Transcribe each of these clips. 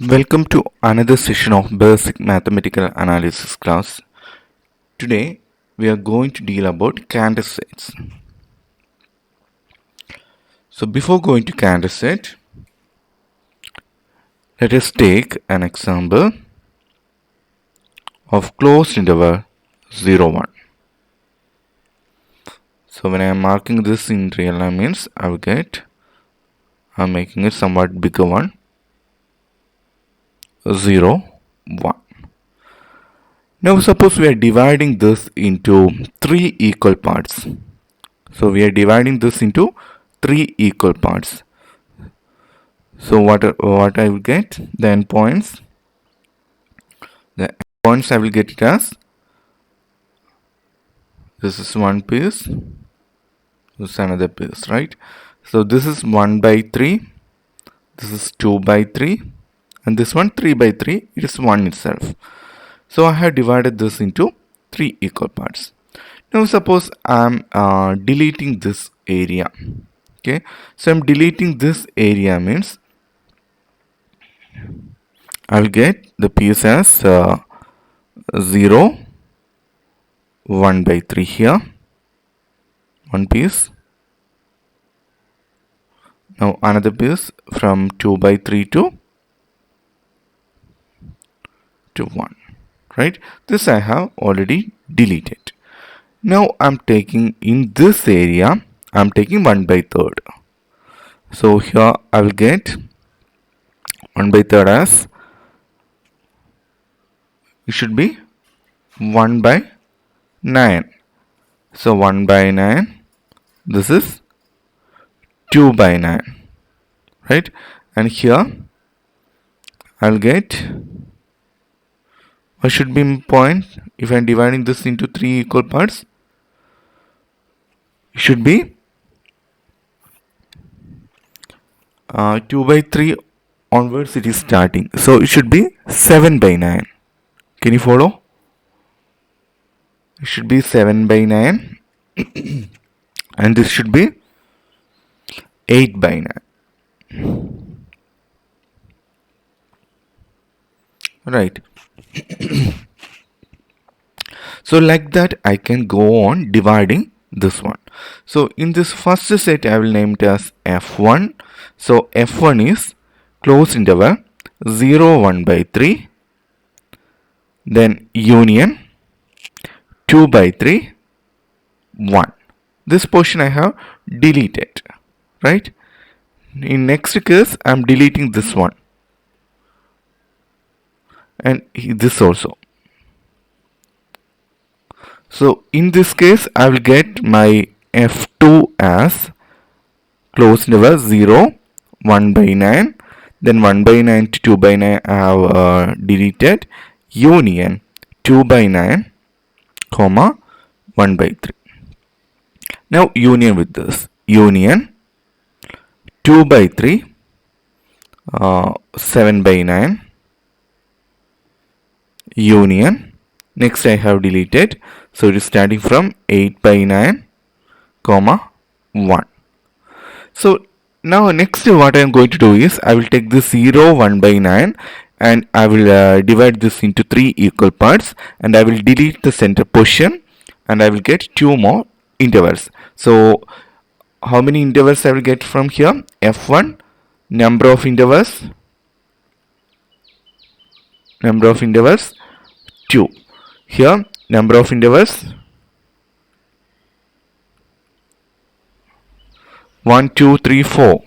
Welcome to another session of Basic Mathematical Analysis class. Today we are going to deal about Cantor sets. So before going to Cantor set, let us take an example of closed interval 0, 1. So when I am marking this in real line means I'm making it somewhat bigger one, 0, 1. Now suppose we are dividing this into 3 equal parts. So we are dividing this into 3 equal parts. So what I will get, the endpoints I will get it as, this is one piece, this is another piece, right? So this is 1 by 3, this is 2 by 3, and this one 3 by 3, it is 1 itself. So I have divided this into 3 equal parts. Now suppose I am deleting this area. Okay, so I'm deleting this area means I will get the piece as 0, 1 by 3 here, one piece. Now another piece from 2 by 3 to 1, right? This I have already deleted. Now I'm taking in this area, I'm taking 1 by 3rd. So here I will get 1 by 3rd as, it should be 1 by 9. So 1 by 9, this is 2 by 9, right? And here I'll get, what should be my point if I'm dividing this into 3 equal parts? It should be 2 by 3 onwards it is starting. So it should be 7 by 9. Can you follow? It should be 7 by 9 and this should be 8 by 9. Right. So like that I can go on dividing this one. So in this first set I will name it as F1. So F1 is closed interval 0, 1 by 3, then union 2 by 3, 1. This portion I have deleted, right? In next case I am deleting this one and this also. So in this case I will get my F2 as closed interval 0, 1 by 9, then 1 by 9 to 2 by 9 I have deleted, union 2 by 9 comma 1 by 3. Now union with this, union 2 by 3, 7 by 9, union, next I have deleted, so it is starting from 8 by 9 comma 1. So now next what I am going to do is I will take this 0, 1 by 9 and I will divide this into 3 equal parts and I will delete the center portion and I will get 2 more intervals. So how many intervals I will get from here? F1, number of intervals 2. Here number of intervals 1, 2, 3, 4.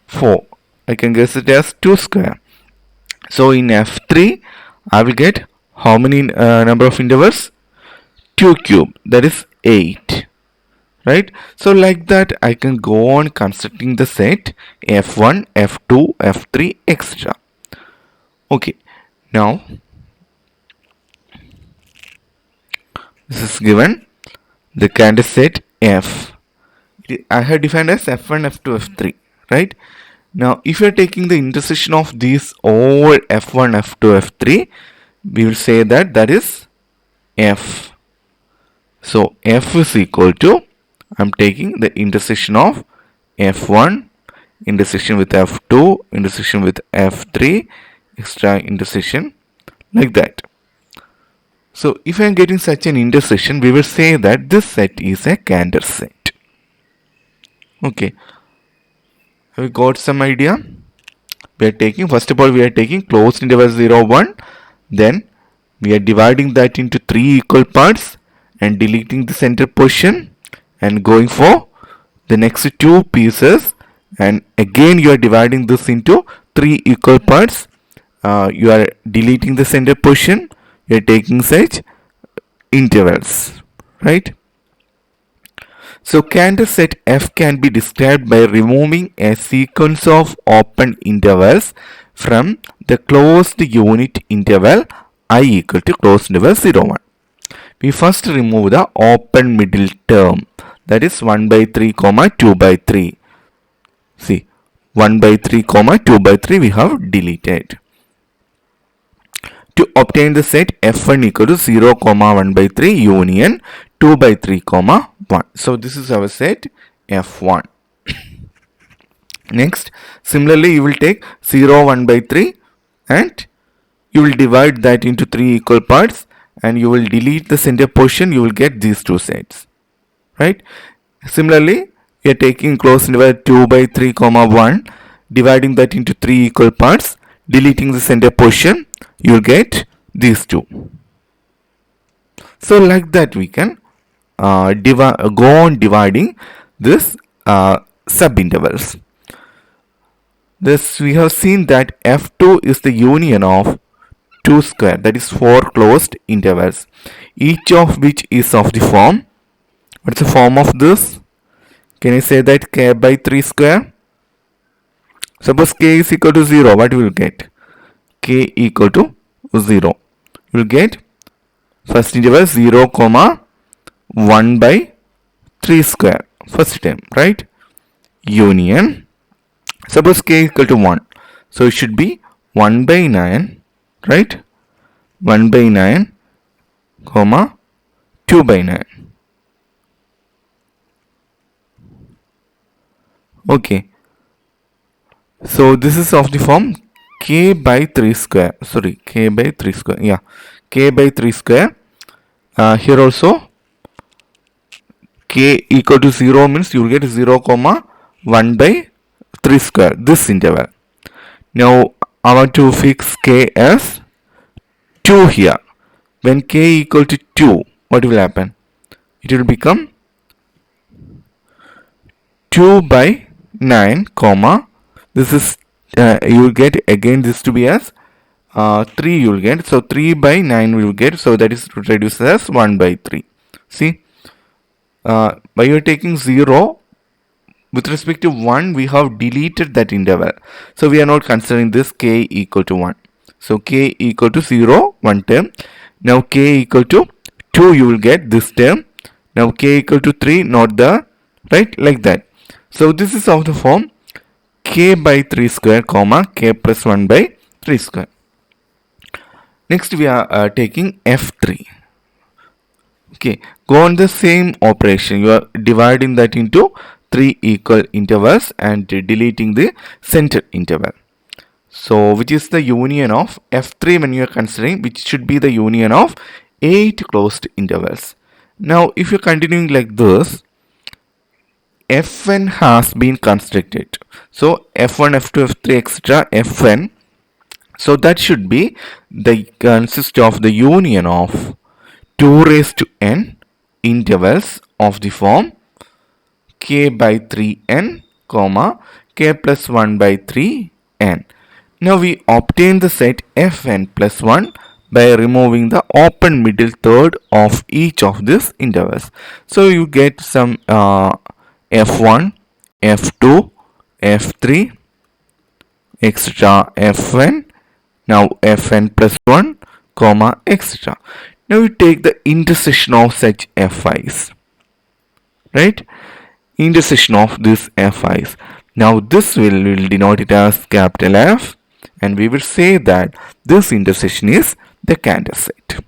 4. I can guess it as 2 square. So in F3 I will get how many number of intervals? 2 cube, that is 8. Right? So like that I can go on constructing the set F1, F2, F3, etc. Okay. Now this is given the Cantor set F. I have defined as F1, F2, F3, right? Now if you are taking the intersection of these all F1, F2, F3, we will say that that is F. So F is equal to, I am taking the intersection of F1, intersection with F2, intersection with F3, extra intersection like that. So if I am getting such an intersection, we will say that this set is a Cantor set. Okay, have you got some idea? We are taking, first of all, we are taking closed interval 0, 1, then we are dividing that into 3 equal parts and deleting the center portion and going for the next 2 pieces, and again you are dividing this into 3 equal parts. You are deleting the center portion, you are taking such intervals, right? So Cantor set F can be described by removing a sequence of open intervals from the closed unit interval I equal to closed interval 0, 1. We first remove the open middle term, that is 1 by 3 comma 2 by 3. See, 1 by 3 comma 2 by 3 we have deleted. To obtain the set F1 equal to 0 comma 1 by 3 union 2 by 3 comma 1. So this is our set F1. Next, similarly you will take 0, 1 by 3 and you will divide that into 3 equal parts and you will delete the center portion, you will get these two sets, right? Similarly, you are taking closed interval 2 by 3 comma 1, dividing that into 3 equal parts, deleting the center portion, you will get these two. So like that we can go on dividing this subintervals. This we have seen that F2 is the union of 2 square, that is 4 closed intervals, each of which is of the form, what's the form of this? Can you say that k by 3 square? Suppose k is equal to 0, what you will get? K equal to 0. You will get first interval 0 comma 1 by 3 square, first term, right? Union, suppose k equal to 1, so it should be 1 by 9, right? 1 by 9 comma 2 by 9. Okay, so this is of the form k by 3 square, sorry, k by 3 square, yeah, k by 3 square. Here also k equal to 0 means you will get 0 comma 1 by 3 square, this interval. Now I want to fix k as 2 here. When k equal to 2, what will happen? It will become 2 by 9 comma, this is you will get again this to be as 3 you will get, so 3 by 9 we will get, so that is reduced as 1 by 3. See, by you are taking 0 with respect to 1, we have deleted that interval, so we are not considering this k equal to 1. So k equal to 0, 1 term. Now k equal to 2, you will get this term. Now k equal to 3, not the, right, like that. So this is of the form k by 3 square comma k plus 1 by 3 square. Next we are taking F3. Okay, go on the same operation. You are dividing that into 3 equal intervals and deleting the center interval. So which is the union of F3 when you are considering, which should be the union of 8 closed intervals. Now if you are continuing like this, Fn has been constructed. So F1, F2, F3, etc. Fn. So that should be the consist of the union of 2 raised to n intervals of the form k by 3n comma k plus 1 by 3n. Now we obtain the set Fn plus 1 by removing the open middle third of each of these intervals. So you get some F1, F2, F3, etc. Fn, now Fn plus 1, comma, etc. Now you take the intersection of such Fi's, right? Intersection of this Fi's. Now this will denote it as capital F, and we will say that this intersection is the Cantor set.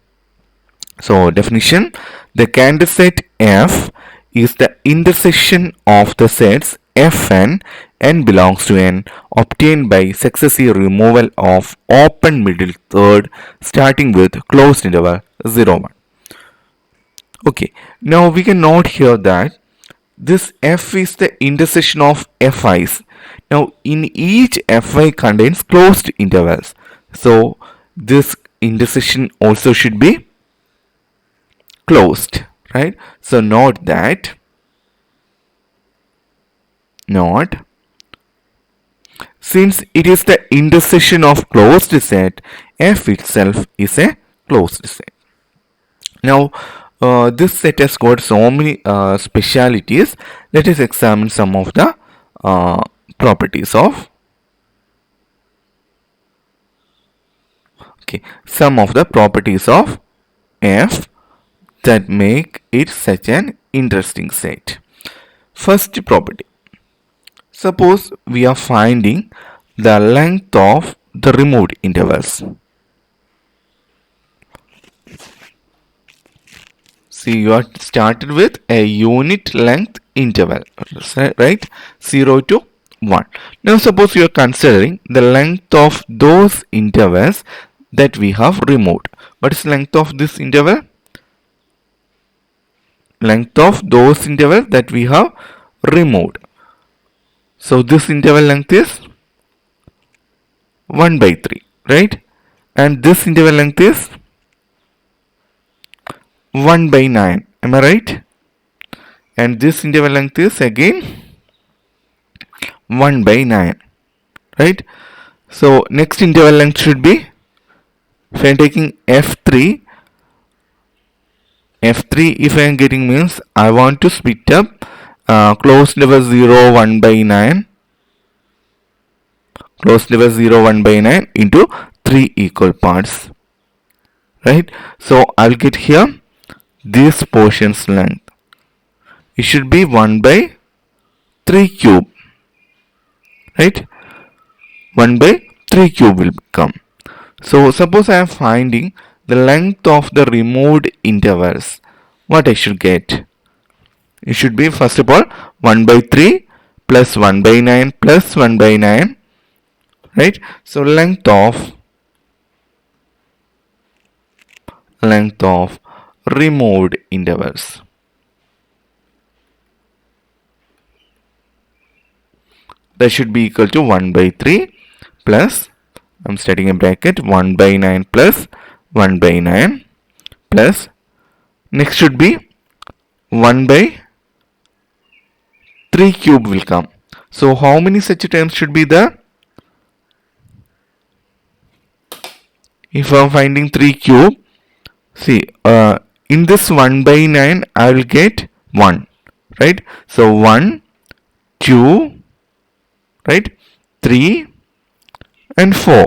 So definition, the Cantor set F is the intersection of the sets Fn n belongs to n obtained by successive removal of open middle third starting with closed interval 0 1. Okay, now we can note here that this f is the intersection of fi's. Now in each fi contains closed intervals, so this intersection also should be closed, right? So note that since it is the intersection of closed set, f itself is a closed set. Now this set has got so many specialities. Let us examine some of the properties of f that make it such an interesting set. First property, suppose we are finding the length of the removed intervals. See, you are started with a unit length interval, right? 0 to 1. Now suppose you are considering the length of those intervals that we have removed. What is the length of this interval? Length of those intervals that we have removed. So this interval length is 1 by 3, right? And this interval length is 1 by 9. Am I right? And this interval length is again 1 by 9, right? So next interval length should be, if I am taking f3 if I am getting means I want to split up closed interval 0 1 by 9 into 3 equal parts, right? So I'll get here this portion's length. It should be 1 by 3 cube, right? 1 by 3 cube will come. So suppose I am finding the length of the removed intervals. What I should get? It should be, first of all, 1 by 3 plus 1 by 9 plus 1 by 9, right? So length of removed intervals. That should be equal to 1 by 3 plus, I'm starting a bracket, 1 by 9 plus 1 by 9 plus, next should be 1 by 3 cube will come. So how many such terms should be there? If I am finding 3 cube, see, in this 1 by 9 I will get 1, right? So 1, 2, right, 3 and 4.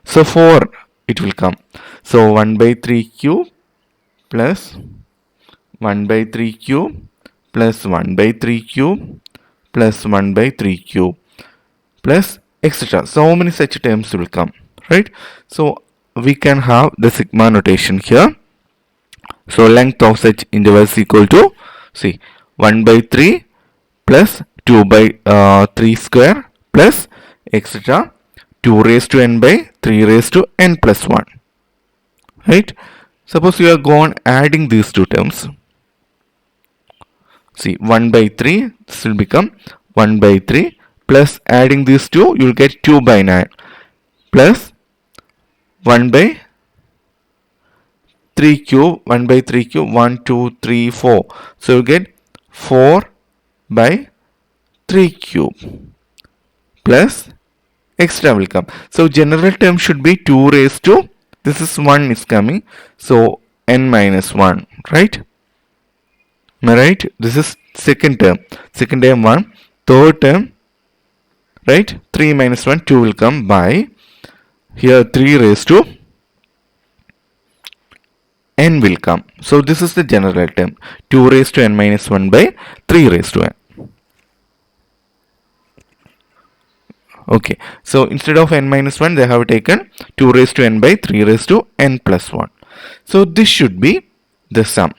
So 4 it will come. So 1 by 3 cube plus 1 by 3 cube plus 1 by 3 cube plus 1 by 3 cube plus etc. So many such terms will come, right? So we can have the sigma notation here. So length of such intervals equal to, see, 1 by 3 plus 2 by 3 square plus etc. 2 raised to n by 3 raised to n plus 1, right? Suppose you are gone adding these two terms. See, 1 by 3, this will become 1 by 3 plus adding these two, you will get 2 by 9 plus 1 by 3 cube, 1 by 3 cube, 1, 2, 3, 4. So you get 4 by 3 cube plus extra will come. So general term should be 2 raised to, this is 1 is coming, so n minus 1, right? Am I right? This is second term 1, third term, right? 3 minus 1, 2 will come by, here 3 raised to n will come. So this is the general term, 2 raised to n minus 1 by 3 raised to n. Okay, so instead of n minus 1, they have taken 2 raised to n by 3 raised to n plus 1. So this should be the sum.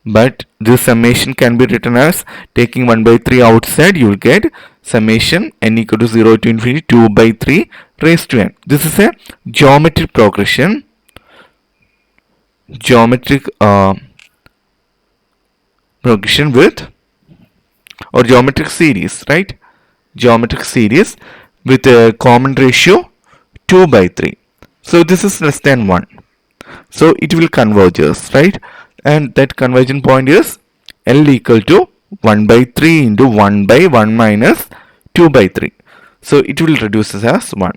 But this summation can be written as, taking 1 by 3 outside, you will get summation n equal to 0 to infinity 2 by 3 raised to n. This is a geometric progression, geometric progression with or geometric series, right? Geometric series with a common ratio 2 by 3. So this is less than 1. So it will converge us, right? And that convergent point is L equal to 1 by 3 into 1 by 1 minus 2 by 3. So it will reduce as 1.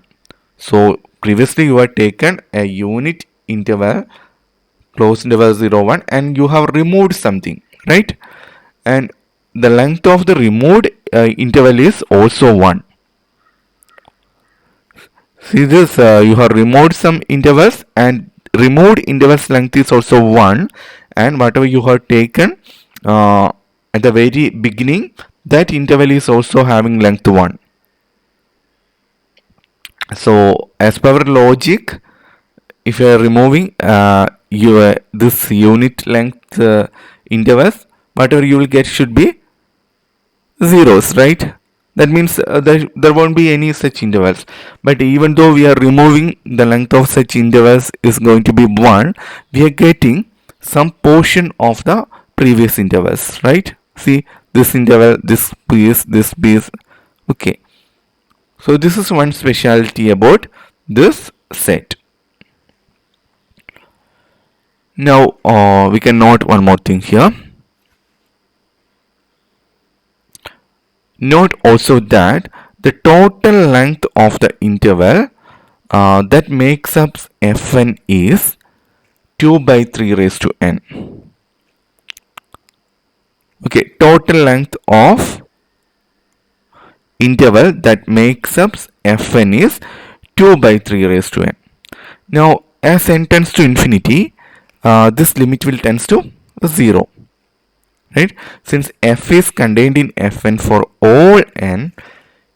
So previously you have taken a unit interval, closed interval 0, 1, and you have removed something, right? And the length of the removed interval is also 1. See this, you have removed some intervals and removed intervals length is also 1, and whatever you have taken at the very beginning, that interval is also having length 1. So as per our logic, if you are removing this unit length intervals, whatever you will get should be zeros, right? That means there won't be any such intervals. But even though we are removing, the length of such intervals is going to be 1, we are getting some portion of the previous intervals, right? See, this interval, this piece. Okay. So this is one specialty about this set. Now we can note one more thing here. Note also that the total length of the interval that makes up Fn is 2 by 3 raised to n. Okay, total length of interval that makes up Fn is 2 by 3 raised to n. Now, as n tends to infinity, this limit will tends to 0. Right? Since f is contained in Fn for all n,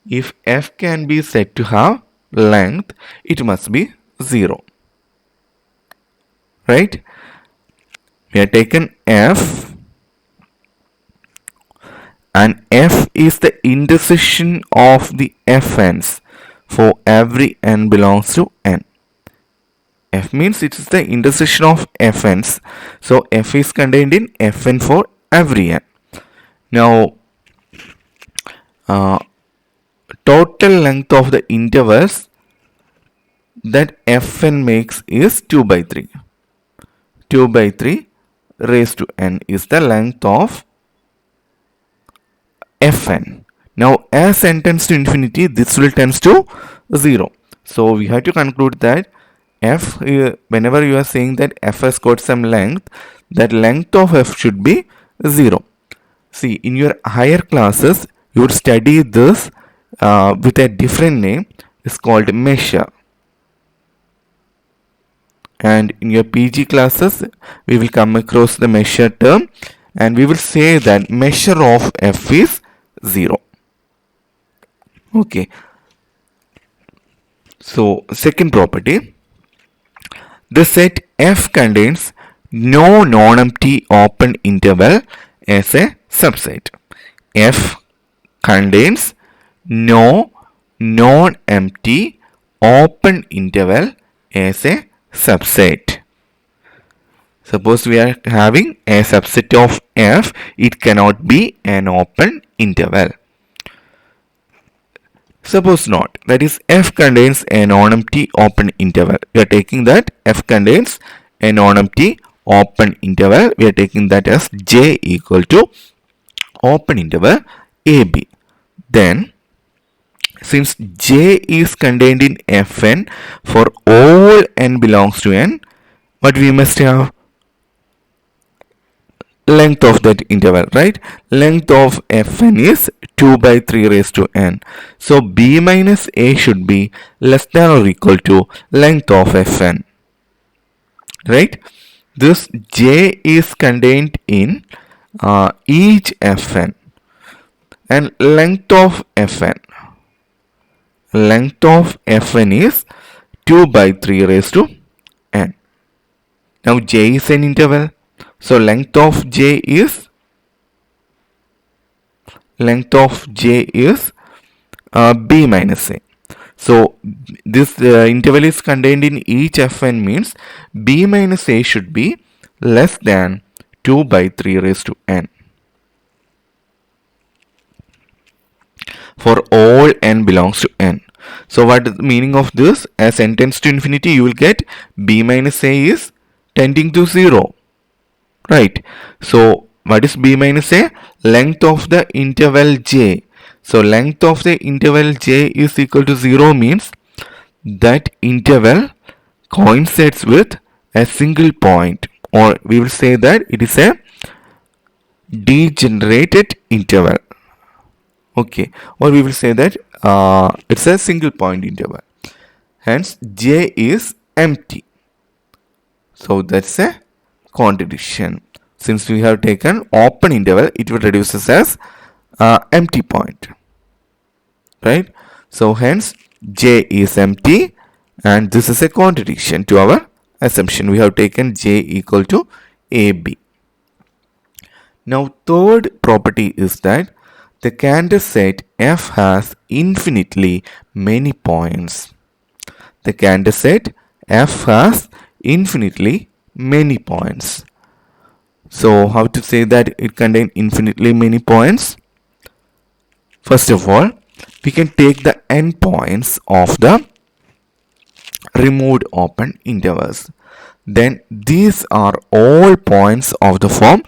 if f can be said to have length, it must be 0. Right? We have taken f, and f is the intersection of the fn's for every n belongs to n. F means it is the intersection of fn's. So f is contained in Fn for every n. Now, total length of the intervals that Fn makes is 2 by 3. 2 by 3 raised to n is the length of Fn. Now, as n tends to infinity, this will tends to 0. So, we have to conclude that f, whenever you are saying that f has got some length, that length of f should be 0. See, in your higher classes, you would study this with a different name. It's called measure. And in your PG classes, we will come across the measure term, and we will say that measure of f is 0. Okay. So, second property, the set f contains no non-empty open interval as a subset. F contains no non-empty open interval as a subset. Suppose we are having a subset of f, it cannot be an open interval. Suppose not, that is f contains a non-empty open interval. We are taking that f contains a non-empty open interval. We are taking that as j equal to open interval AB. Then, since j is contained in Fn for all n belongs to n, what we must have? Length of that interval, right? Length of Fn is 2 by 3 raised to n. So b minus a should be less than or equal to length of Fn. Right? This j is contained in each Fn. And length of Fn. Length of Fn is 2 by 3 raised to n. Now j is an interval. So length of j is b minus a. So this interval is contained in each fn means b minus a should be less than 2 by 3 raised to n for all n belongs to n. So what is the meaning of this? As n tends to infinity, you will get b minus a is tending to 0. Right. So what is b minus a? Length of the interval j. So length of the interval j is equal to 0 means that interval coincides with a single point, or we will say that it is a degenerated interval. Okay, or we will say that it's a single point interval. Hence j is empty. So that's a contradiction. Since we have taken open interval, it will reduces as empty point, right? So hence j is empty, and this is a contradiction to our assumption. We have taken j equal to ab. Now third property is that the Cantor set f has infinitely many points. The Cantor set f has infinitely many points. So how to say that it contains infinitely many points? First of all, we can take the endpoints of the removed open intervals. Then these are all points of the form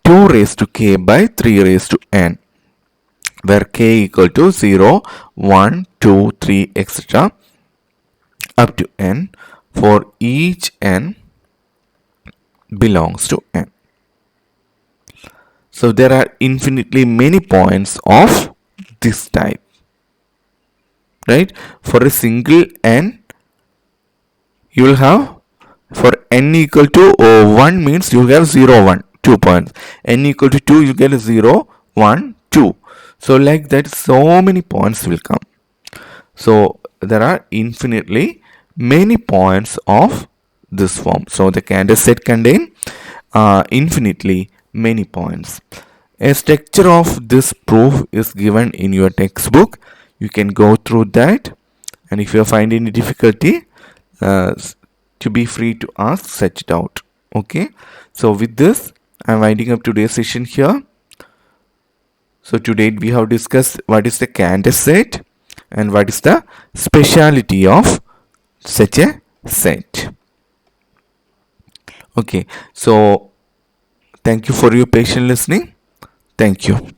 2 raised to k by 3 raised to n, where k equal to 0, 1, 2, 3, etc. up to n for each n belongs to n. So there are infinitely many points of this type, right? For a single n, you will have, for n equal to 1 means you will have 0, 1, 2 points. N equal to 2, you get 0, 1, 2. So like that, so many points will come. So there are infinitely many points of this form. So the Cantor set contain infinitely many points. A structure of this proof is given in your textbook. You can go through that, and if you find any difficulty, to be free to ask such doubt. Okay, so with this, I'm winding up today's session here. So today we have discussed what is the Cantor set and what is the speciality of such a set. Okay, so thank you for your patient listening. Thank you.